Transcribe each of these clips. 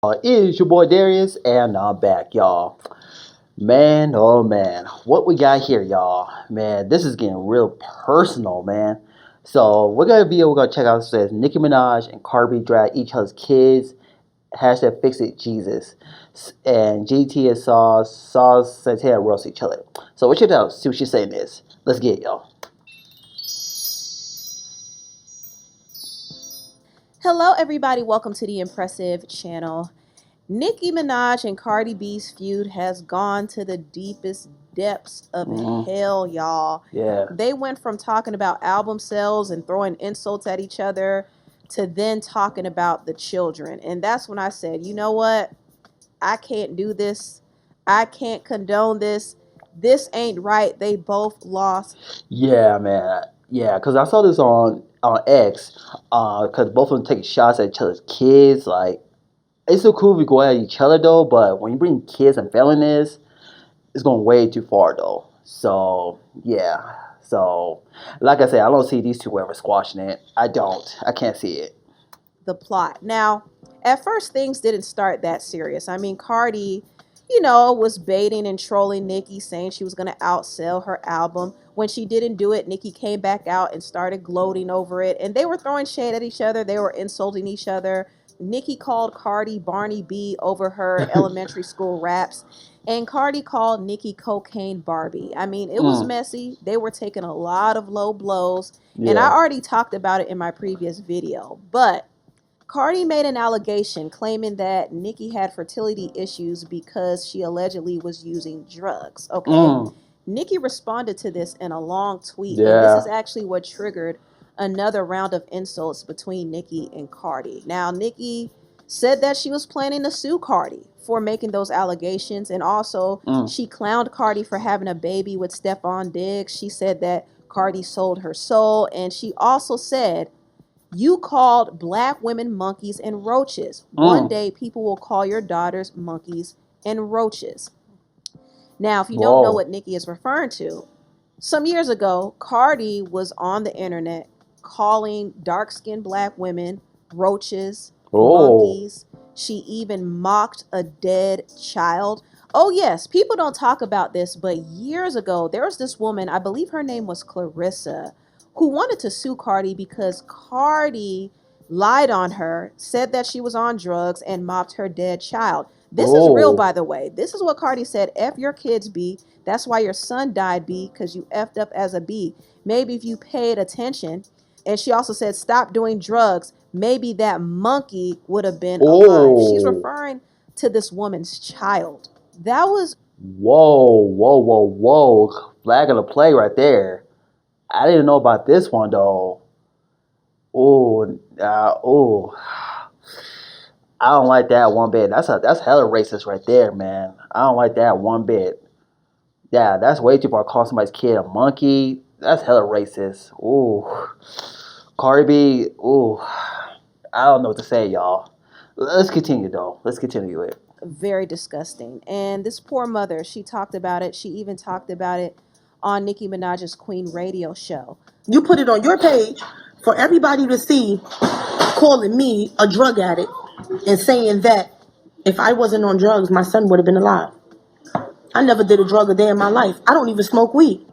It is your boy Darius, and I'm back, y'all. Man, oh man, what we got here, y'all? Man, this is getting real personal, man. So we're gonna check out. It says Nicki Minaj and Cardi B drag each other's kids. Hashtag fix it Jesus. And GT and Sauce says hey roast each other. So what you know? See what she's saying is. Let's get it, y'all. Hello, everybody. Welcome to the Impressive channel. Nicki Minaj and Cardi B's feud has gone to the deepest depths of hell, y'all. Yeah. They went from talking about album sales and throwing insults at each other to then talking about the children. And that's when I said, you know what? I can't do this. I can't condone this. This ain't right. They both lost. Yeah, man. Yeah, because I saw this on X. Because both of them taking shots at each other's kids. Like, it's so cool if we go at each other though, but when you bring kids and felonies, it's going way too far though. So yeah. So like I said, I don't see these two ever squashing it. I don't. I can't see it. The plot. Now, at first, things didn't start that serious. I mean, Cardi, was baiting and trolling Nicki, saying she was going to outsell her album. When she didn't do it, Nicki came back out and started gloating over it. And they were throwing shade at each other. They were insulting each other. Nicki called Cardi Barney B over her elementary school raps. And Cardi called Nicki Cocaine Barbie. I mean, it was messy. They were taking a lot of low blows. Yeah. And I already talked about it in my previous video. But Cardi made an allegation claiming that Nicki had fertility issues because she allegedly was using drugs. Okay. Nicki responded to this in a long tweet. And this is actually what triggered another round of insults between Nicki and Cardi. Now, Nicki said that she was planning to sue Cardi for making those allegations. And also, she clowned Cardi for having a baby with Stephon Diggs. She said that Cardi sold her soul. And she also said, you called black women monkeys and roaches. One day, people will call your daughters monkeys and roaches. Now, if you don't know what Nicki is referring to, some years ago, Cardi was on the internet calling dark-skinned black women roaches, monkeys. She even mocked a dead child. Oh, yes, people don't talk about this, but years ago, there was this woman, I believe her name was Clarissa, who wanted to sue Cardi because Cardi lied on her, said that she was on drugs, and mocked her dead child. This is real, by the way. This is what Cardi said. F your kids, B. That's why your son died, B, because you effed up as a B. Maybe if you paid attention. And she also said, stop doing drugs. Maybe that monkey would have been alive. She's referring to this woman's child. That was... Whoa. Flag of the play right there. I didn't know about this one though. I don't like that one bit. That's hella racist right there, man. I don't like that one bit. Yeah, that's way too far. Call somebody's kid a monkey. That's hella racist. Ooh, Cardi B. Ooh, I don't know what to say, y'all. Let's continue though. Let's continue it. Very disgusting. And this poor mother, she talked about it. She even talked about it on Nicki Minaj's Queen radio show. You put it on your page for everybody to see, calling me a drug addict and saying that if I wasn't on drugs, my son would have been alive. I never did a drug a day in my life. I don't even smoke weed.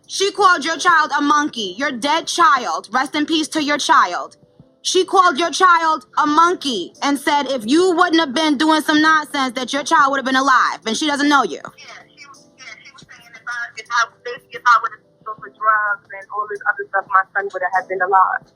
She called your child a monkey, your dead child. Rest in peace to your child. She called your child a monkey and said if you wouldn't have been doing some nonsense that your child would have been alive, and she doesn't know you. She was saying if I would have gone for drugs and all this other stuff, my son would have been alive.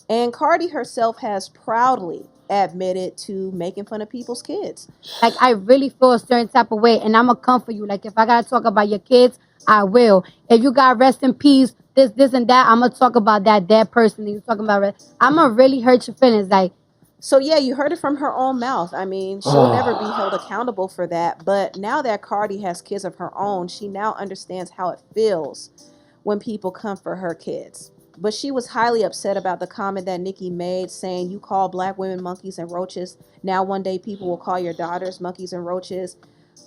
And Cardi herself has proudly admitted to making fun of people's kids. Like, I really feel a certain type of way, and I'm going to come for you. Like, if I got to talk about your kids, I will. If you got rest in peace, this, and that, I'm going to talk about that person that you're talking about. I'm going to really hurt your feelings. Like, so, yeah, you heard it from her own mouth. I mean, she'll never be held accountable for that. But now that Cardi has kids of her own, she now understands how it feels when people come for her kids. But she was highly upset about the comment that Nicki made, saying you call black women monkeys and roaches. Now one day people will call your daughters monkeys and roaches.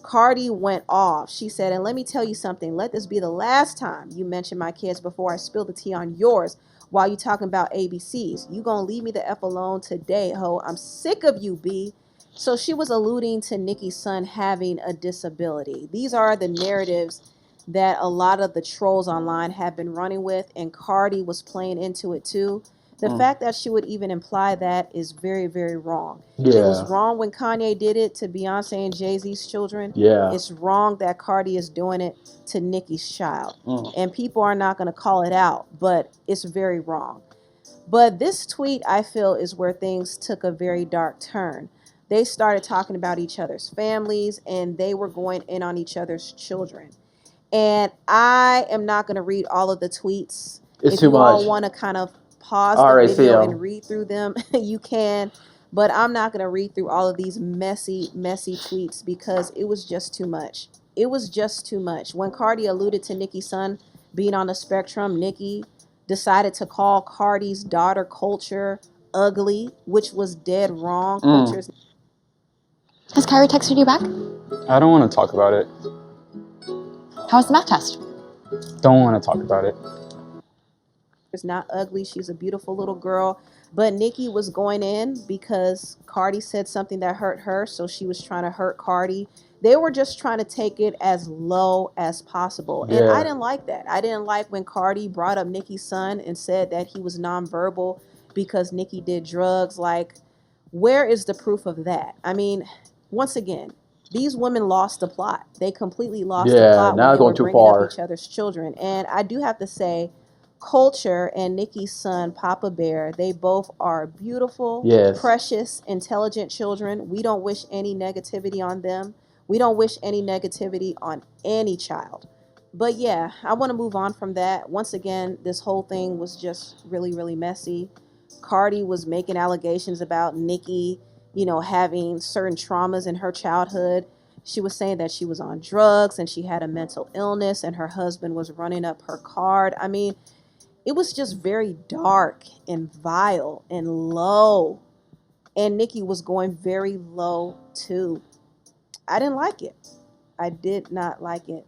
Cardi went off. She said, and let me tell you something. Let this be the last time you mention my kids before I spill the tea on yours while you talking about ABCs. You gonna leave me the F alone today, ho. I'm sick of you, B. So she was alluding to Nicki's son having a disability. These are the narratives that a lot of the trolls online have been running with, and Cardi was playing into it too. The fact that she would even imply that is very, very wrong. It was wrong when Kanye did it to Beyonce and Jay-Z's children. Yeah. It's wrong that Cardi is doing it to Nicki's child. And people are not going to call it out, but it's very wrong. But this tweet, I feel, is where things took a very dark turn. They started talking about each other's families, and they were going in on each other's children. And I am not going to read all of the tweets. It's if too you much. all want to kind of pause the video and read through them, you can. But I'm not going to read through all of these messy tweets because it was just too much. It was just too much. When Cardi alluded to Nicki's son being on the spectrum, Nicki decided to call Cardi's daughter Culture ugly, which was dead wrong. Culture's Has Kyrie texted you back? I don't want to talk about it. How was the math test? Don't want to talk about it. is not ugly. She's a beautiful little girl. But Nicki was going in because Cardi said something that hurt her, so she was trying to hurt Cardi. They were just trying to take it as low as possible. And I didn't like that. I didn't like when Cardi brought up Nicki's son and said that he was nonverbal because Nicki did drugs. Like, where is the proof of that? I mean, once again, these women lost the plot. They completely lost the plot now when they going were too bringing far. up each other's children. And I do have to say, Culture and Nicki's son, Papa Bear, they both are beautiful, precious, intelligent children. We don't wish any negativity on them. We don't wish any negativity on any child. But yeah, I want to move on from that. Once again, this whole thing was just really, really messy. Cardi was making allegations about Nicki, you know, having certain traumas in her childhood. She was saying that she was on drugs and she had a mental illness and her husband was running up her card. I mean, it was just very dark and vile and low. And Nicki was going very low too. I didn't like it. I did not like it.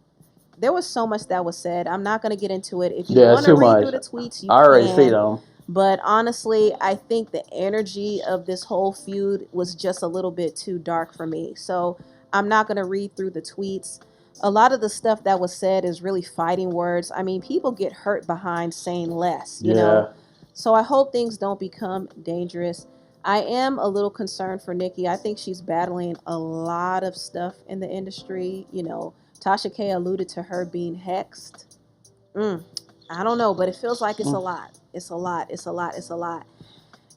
There was so much that was said. I'm not going to get into it. If you want to read through the tweets, you can. I already see them. But honestly, I think the energy of this whole feud was just a little bit too dark for me. So I'm not going to read through the tweets. A lot of the stuff that was said is really fighting words. I mean, people get hurt behind saying less, you know? So I hope things don't become dangerous. I am a little concerned for Nicki. I think she's battling a lot of stuff in the industry. You know, Tasha K alluded to her being hexed. I don't know, but it feels like it's a lot. It's a lot. It's a lot. It's a lot.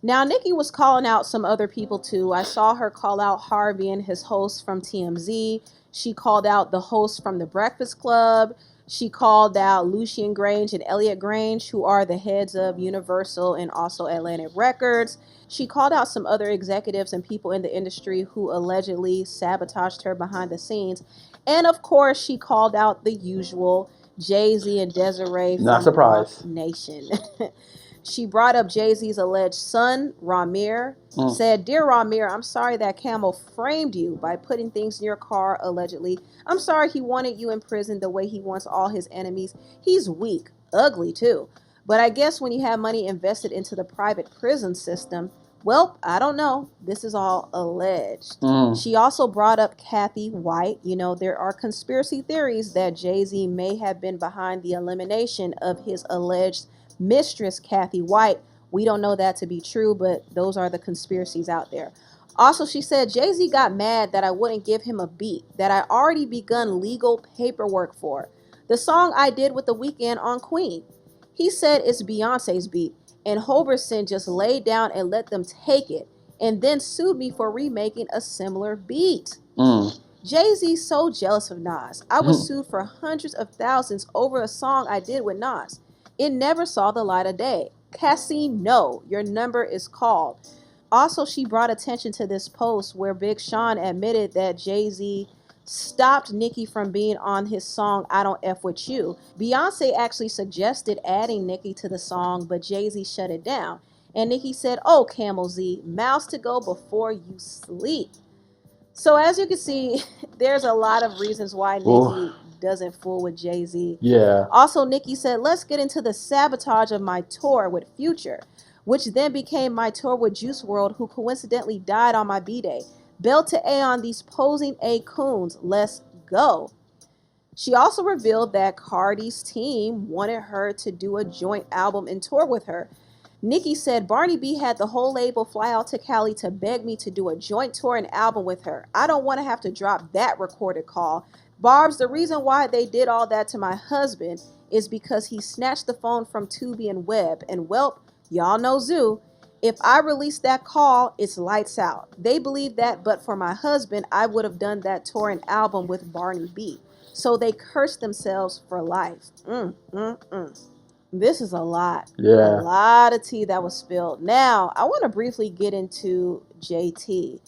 Now, Nicki was calling out some other people too. I saw her call out Harvey and his host from TMZ. She called out the host from The Breakfast Club. She called out Lucian Grange and Elliot Grange, who are the heads of Universal and also Atlantic Records. She called out some other executives and people in the industry who allegedly sabotaged her behind the scenes. And of course, she called out the usual Jay-Z and Desiree from Roc Nation. She brought up Jay-Z's alleged son, Ramir, said, "Dear Ramir, I'm sorry that Camel framed you by putting things in your car, allegedly. I'm sorry he wanted you in prison the way he wants all his enemies. He's weak, ugly too. But I guess when you have money invested into the private prison system, well, I don't know. This is all alleged." She also brought up Kathy White. You know, there are conspiracy theories that Jay-Z may have been behind the elimination of his alleged mistress, Kathy White. We don't know that to be true, but those are the conspiracies out there. Also, she said, Jay-Z got mad that I wouldn't give him a beat that I already begun legal paperwork for. The song I did with The Weeknd on Queen. He said it's Beyonce's beat, and Hoberson just laid down and let them take it, and then sued me for remaking a similar beat. Jay-Z's so jealous of Nas. I was sued for hundreds of thousands over a song I did with Nas. It never saw the light of day. Cassie, no, your number is called. Also, she brought attention to this post where Big Sean admitted that Jay-Z stopped Nicki from being on his song I Don't F With You. Beyonce actually suggested adding Nicki to the song, but Jay-Z shut it down. And Nicki said, "Oh, Camel Z, mouths to go before you sleep." So as you can see, there's a lot of reasons why Nicki doesn't fool with Jay-Z. Also, Nicki said, "Let's get into the sabotage of my tour with Future, which then became my tour with Juice WRLD, who coincidentally died on my B-Day. Belt to A on these posing A coons. Let's go. She also revealed that Cardi's team wanted her to do a joint album and tour with her. Nicki said, Barney B had the whole label fly out to Cali to beg me to do a joint tour and album with her. I don't want to have to drop that recorded call. Barb's, the reason why they did all that to my husband is because he snatched the phone from Tubi and Web. And welp, y'all know Zoo. If I release that call, it's lights out. They believe that, but for my husband, I would have done that tour and album with Barney B. So they cursed themselves for life. This is a lot. Yeah. A lot of tea that was spilled. Now, I want to briefly get into JT.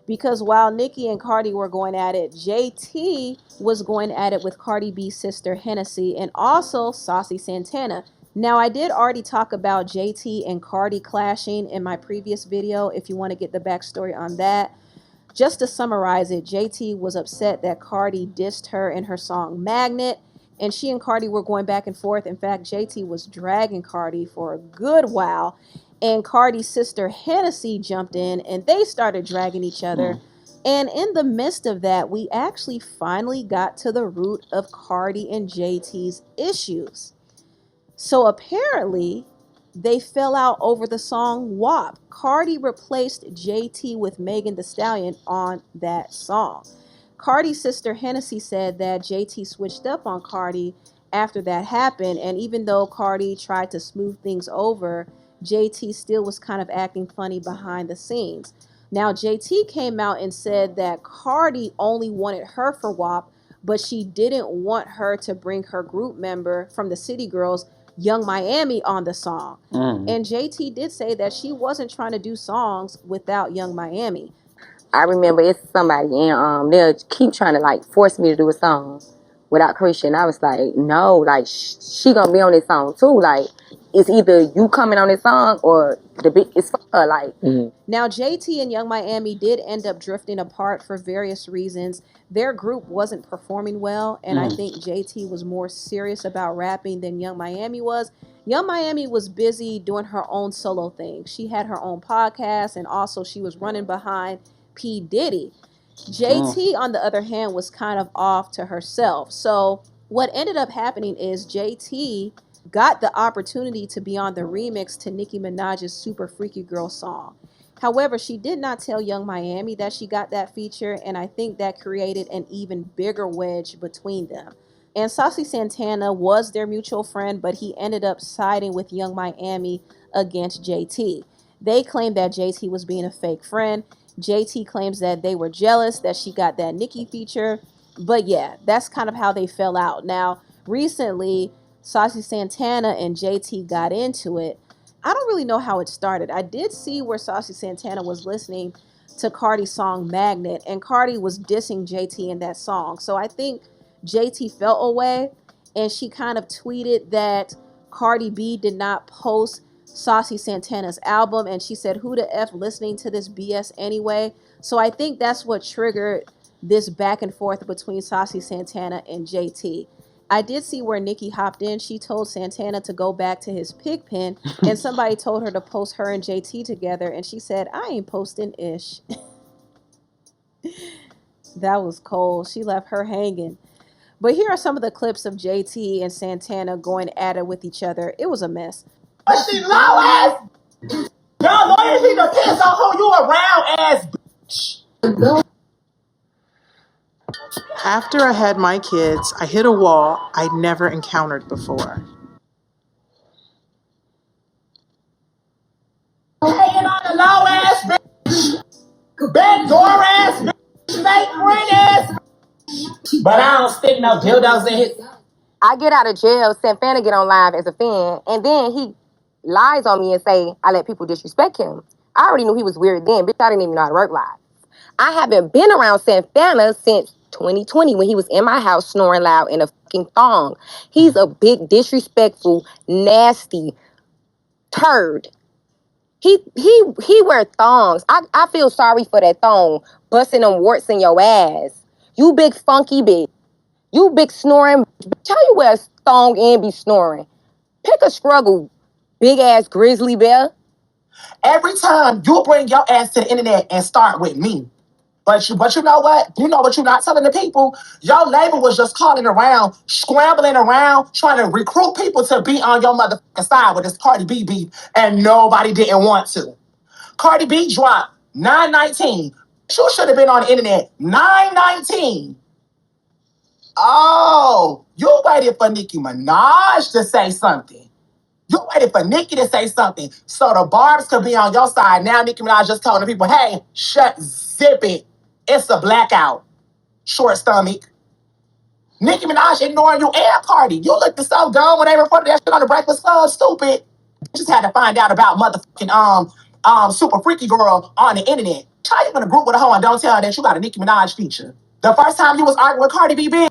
Because while Nicki and Cardi were going at it, JT was going at it with Cardi B's sister Hennessy and also Saucy Santana. Now, I did already talk about JT and Cardi clashing in my previous video if you want to get the backstory on that. Just to summarize it, JT was upset that Cardi dissed her in her song Magnet, and she and Cardi were going back and forth. In fact, JT was dragging Cardi for a good while, and Cardi's sister Hennessy jumped in, and they started dragging each other. And in the midst of that, we actually finally got to the root of Cardi and JT's issues. So apparently, they fell out over the song WAP. Cardi replaced JT with Megan Thee Stallion on that song. Cardi's sister Hennessy said that JT switched up on Cardi after that happened, and even though Cardi tried to smooth things over, JT still was kind of acting funny behind the scenes. Now, JT came out and said that Cardi only wanted her for WAP, but she didn't want her to bring her group member from the City Girls, Young Miami, on the song. And JT did say that she wasn't trying to do songs without Young Miami. I remember it's somebody and they'll keep trying to like force me to do a song without Carisha, and I was like, no, like she gonna be on this song too. Like it's either you coming on this song or it's for her. Like Now, JT and Young Miami did end up drifting apart for various reasons. Their group wasn't performing well, and I think JT was more serious about rapping than Young Miami was. Young Miami was busy doing her own solo thing. She had her own podcast, and also she was running behind P. Diddy. JT, on the other hand, was kind of off to herself. So what ended up happening is JT got the opportunity to be on the remix to Nicki Minaj's Super Freaky Girl song. However, she did not tell Young Miami that she got that feature, and I think that created an even bigger wedge between them. And Saucy Santana was their mutual friend, but he ended up siding with Young Miami against JT. They claimed that JT was being a fake friend. JT claims that they were jealous that she got that Nicki feature. But yeah, that's kind of how they fell out. Now, recently, Saucy Santana and JT got into it. I don't really know how it started. I did see where Saucy Santana was listening to Cardi's song Magnet, and Cardi was dissing JT in that song. So I think JT felt away, and she kind of tweeted that Cardi B did not post Saucy Santana's album, and she said, who the F listening to this BS anyway? So I think that's what triggered this back and forth between Saucy Santana and JT. I did see where Nicki hopped in. She told Santana to go back to his pig pen, and somebody told her to post her and JT together, and she said, I ain't posting ish. That was cold. She left her hanging. But here are some of the clips of JT and Santana going at it with each other. It was a mess. She low ass. Y'all loyalty depends on who you around, ass bitch. After I had my kids, I hit a wall I'd never encountered before. Hanging on the low ass bitch. Backdoor ass bitch. Fake friend ass bitch. But I don't stick no dildos in his. I get out of jail, Santana get on live as a fan, and then he lies on me and say I let people disrespect him. I already knew he was weird then, bitch. I didn't even know how to work live. I haven't been around Santana since 2020 when he was in my house snoring loud in a fucking thong. He's a big, disrespectful, nasty turd. He wear thongs. I feel sorry for that thong, busting them warts in your ass. You big funky bitch. You big snoring bitch. How you wear a thong and be snoring? Pick a struggle, big ass grizzly bear. Every time you bring your ass to the internet and start with me, But you know what? You know what you're not telling the people? Your label was just calling around, scrambling around, trying to recruit people to be on your motherfucking side with this CardiB beef, and nobody didn't want to. CardiB dropped 919. You should have been on the internet 919. Oh, you waited for Nicki Minaj to say something. You waited for Nicki to say something so the barbs could be on your side. Now Nicki Minaj just telling the people, hey, zip it. It's a blackout. Short stomach. Nicki Minaj ignoring you and Cardi. You looked so dumb when they reported that shit on the Breakfast Club. Stupid. Just had to find out about motherfucking super freaky girl on the internet. How you in a group with a hoe and don't tell her that you got a Nicki Minaj feature? The first time you was arguing with Cardi B, bitch,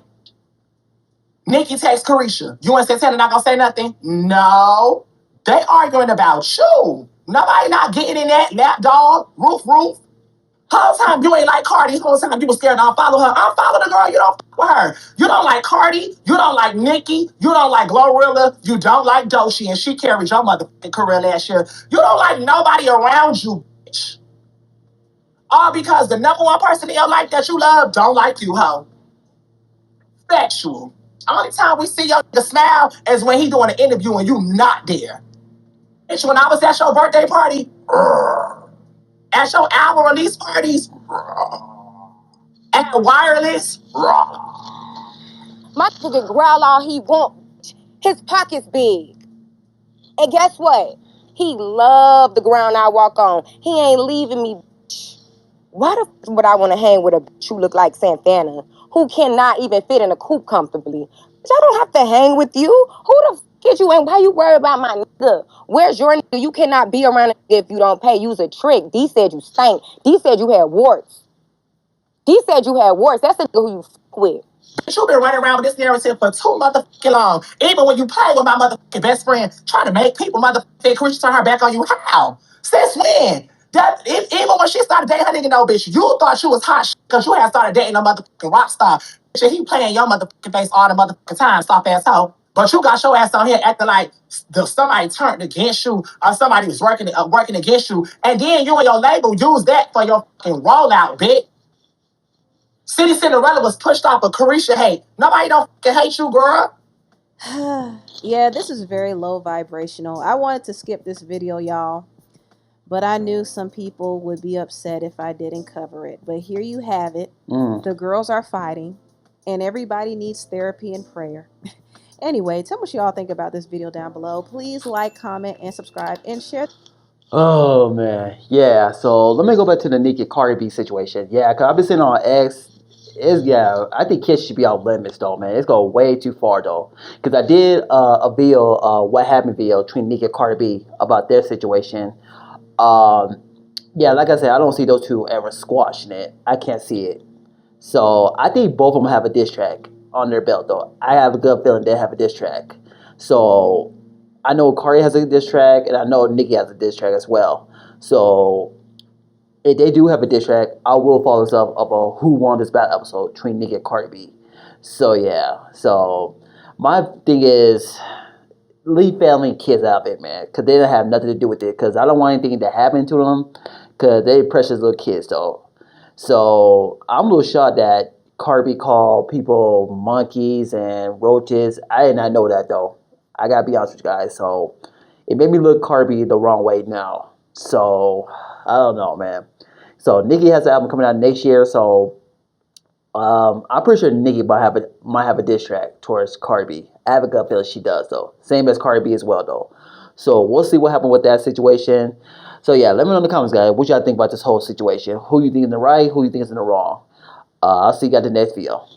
Nicki texts Carisha. You and Santana not gonna say nothing? No. They arguing about you. Nobody not getting in that lap dog, roof. Whole time you ain't like Cardi. Whole time you was scared to unfollow her. Unfollow the girl. You don't fuck with her. You don't like Cardi. You don't like Nicki. You don't like Glorilla. You don't like Doechii, and she carried your motherfucking career last year. You don't like nobody around you, bitch. All because the number one person in your life that you love don't like you, hoe. Factual. Only time we see your nigga smile is when he doing an interview and you not there. Bitch, when I was at your birthday party, at your album release parties, at the wireless, My nigga growl all he want. His pocket's big. And guess what? He love the ground I walk on. He ain't leaving me, bitch. Why the f would I want to hang with a bitch who look like Santana, who cannot even fit in a coupe comfortably? Bitch, I don't have to hang with you. Who the f is you and why you worry about my nigga? Where's your nigga? You cannot be around a nigga if you don't pay. Use a trick. D said you stank. D said you had warts. D said you had warts. That's the nigga who you f with. Bitch, you been running around with this narrative for too motherfucking long. Even when you play with my motherfucking best friend, trying to make people motherfucking Christian turn her back on you. How? Since when? Even when she started dating her nigga, no, bitch, you thought you was hot because you had started dating a motherfucking rock star. Bitch, and he playing your motherfucking face all the motherfucking time, soft ass hoe. But you got your ass on here acting like somebody turned against you or somebody was working against you. And then you and your label use that for your fucking rollout, bitch. City Cinderella was pushed off of Carisha hate. Nobody don't fucking hate you, girl. Yeah, this is very low vibrational. I wanted to skip this video, y'all, but I knew some people would be upset if I didn't cover it. But here you have it. The girls are fighting, and everybody needs therapy and prayer. Anyway, tell me what y'all think about this video down below. Please like, comment, and subscribe, and share. Oh man, yeah. So let me go back to the Nicki Cardi B situation. Yeah, cause I've been sitting on X. I think kids should be off limits though, man. It's going way too far though. Cause I did a video, what happened video between Nicki and Cardi B about their situation. Yeah, like I said, I don't see those two ever squashing it. I can't see it. So I think both of them have a diss track on their belt though. I have a good feeling they have a diss track. So I know Cardi has a diss track, and I know Nicki has a diss track as well. So if they do have a diss track, I will follow this up about who won this battle episode between Nicki and Cardi B. So yeah. So my thing is leave family and kids out of it, man, because they don't have nothing to do with it. Because I don't want anything to happen to them, because they're precious little kids though. So I'm a little shocked that Cardi B called people monkeys and roaches. I did not know that though. I gotta be honest with you guys. So it made me look Cardi B the wrong way now. So I don't know, man. So Nicki has an album coming out next year. So I'm pretty sure Nicki might have a diss track towards Cardi B. I have a gut feeling she does though. Same as Cardi B as well though. So we'll see what happens with that situation. So yeah, let me know in the comments, guys, what y'all think about this whole situation. Who you think is in the right? Who you think is in the wrong? I'll see you guys in the next video.